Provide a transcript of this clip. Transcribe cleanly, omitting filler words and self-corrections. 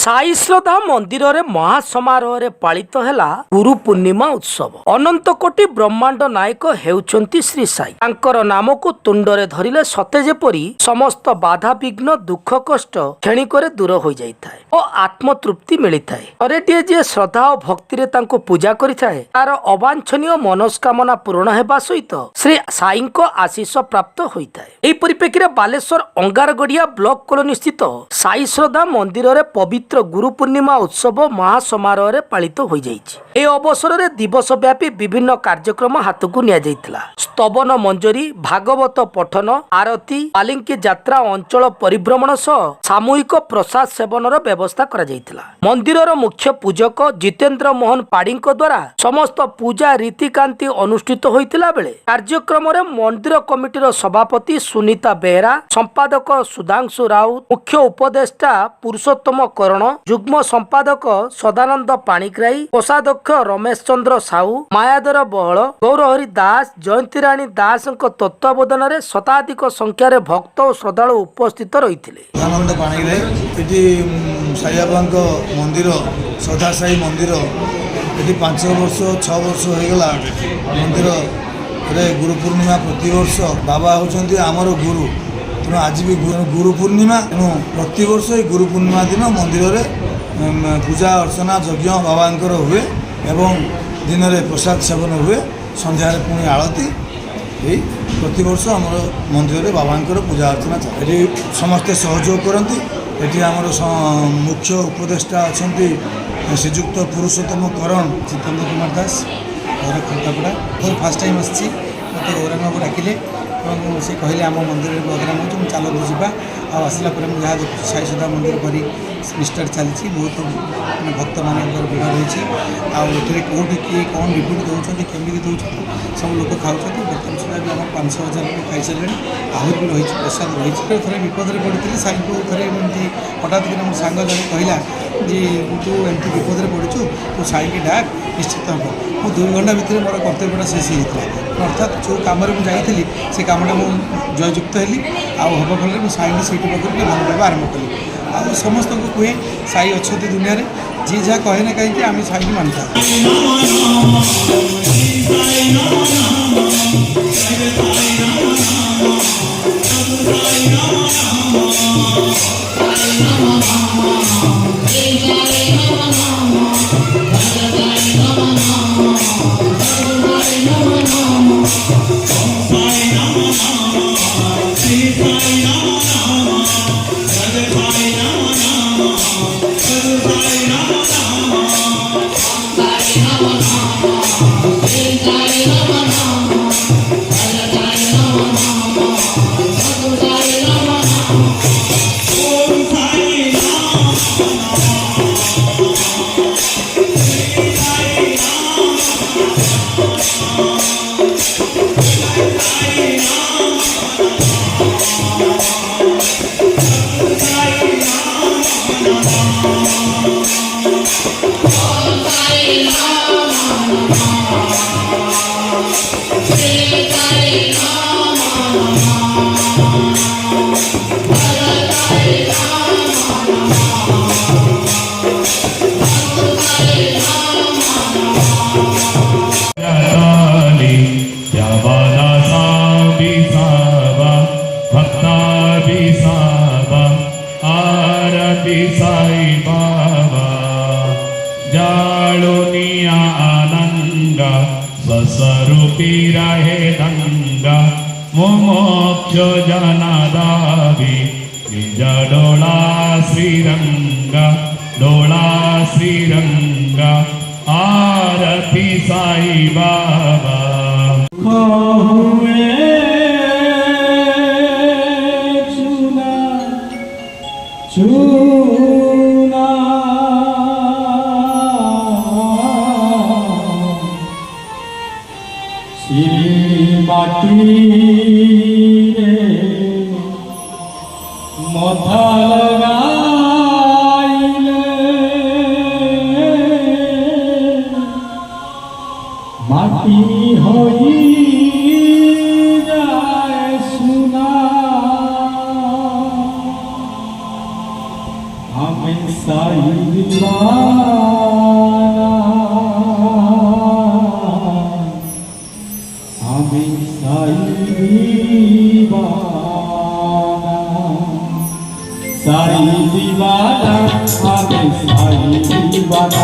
साई श्रद्धा मंदिर रे महासमारोह पालित है गुरु पूर्णिमा उत्सव। अनंत कोटि ब्रह्मांड नायक हेउचंती श्री साई। तांकर नाम को तुंडरे धरिले सते जेपरी समस्त बाधा विघ्न दुख कष्ट क्षणिकरे दूर हो जाइथाय और आत्मतृप्ति मिलिथाय। अरेटिए जे श्रद्धा और भक्ति रे तांको पूजा करिथाय तार अवांछनीय मनस्कामना पूर्ण हेबा सहित श्री साई को आशीष प्राप्त होइथाय। एही परिप्रेक्षी रे बालेश्वर अंगारगड़िया ब्लॉक कॉलोनी स्थित साई श्रद्धा मंदिर रे पवित्र गुरु पूर्णिमा उत्सव महासमारोह पालित हो जाइछि। ए अवसर में दिवस व्यापी विभिन्न कार्यक्रम हाथ को निया जाइथिला। स्तवन मंजरी, भागवत पठन, आरती, पालिंकी यात्रा, अंचल परिभ्रमण सह सामूहिक प्रसाद सेवनर व्यवस्था करा जाइथिला। मंदिरर मुख्य पूजक जितेंद्र मोहन पाड़ीଙ୍କ द्वारा समस्त पूजा रीतिकांति अनुष्ठित होइतिला बेले कार्यक्रम रे मंदिर कमिटीर सभापति सुनीता बेहरा, संपादक सुधांशु राउत, मुख्य उपदेष्टा पुरुषोत्तम करण, जुग्म संपादक सदानंद पाणिग्राही, कोषाध्यक्ष रमेश चंद्र साहू, मायाधर बहल, गौरहरि दास, जयंती राणी दास तत्वावधान में शताधिक संख्यार भक्त और श्रद्धालु उपस्थित रही। सदानंद पाणिग्राही साईबाबा मंदिर श्रद्धा साई मंदिर ये 5 वर्ष 6 वर्ष होगा मंदिर गुरु पूर्णिमा प्रति वर्ष बाबा होती आमर गुरु। तेणु आज भी गुरु पूर्णिमा तेणु प्रति वर्ष गुरु पूर्णिमा दिन मंदिर में पूजा अर्चना यज्ञ बाबांकर हुए एवं दिन में प्रसाद सेवन हुए, संध्यार पुणी आरती यही प्रति वर्ष आम मंदिर में बाबांकर पूजा अर्चना चले। समस्ते सहयोग करती। ये आमर मुख्य उपदेष्टा अच्छा श्रीजुक्त पुरुषोत्तम करण, जितेंद्र कुमार दास घर खंतापड़ा और फास्ट टाइम आसी मत गौरांग बाबू डाकिले और से कहले आम मंदिर प्रोग्राम हो चल जावा आसला जहाँ देखिए साई श्रद्धा मंदिर परी निष्ठार चली बहुत मैंने भक्त मान भिड़ रही आउे कौटी किए कौन रिपोर्ट दौरान केमी दौरान सब लोग खाऊँ बर्तमान सुधा भी आम 5,000 लोग खाई सारे आहरी भी रही प्रसाद रही। थे विपद में पड़ी साई को थे एमती हठात कि मोर सांग जन कहला जे तू एमती विपद में पड़ू तू साई की डाक निश्चित हम मु 2 घंटा भितर मोर कर्तव्यटा शेष होता। अर्थात जो कम जाइली से कमटा मुझे जययुक्त हेली आब फल मुझे साई से पाखर भी भल पाइबा आरंभ कली। आ समस्त को कहे साई अच्छा दुनिया जी जहाँ कहे ना कहीं आम साई की मानता। साई बाबा जालुनिया आनंद स्वस्वरूपी रहे गंगा मोक्ष जनादावी निज डोला श्रीरंगा आरती साई बाबा चूना श्री माटी रे मथा लगाइले माटी होई जाए सुना हमें साई দিবানা আমি সাই দিবানা সাই দিবানা আমি সাই দিবানা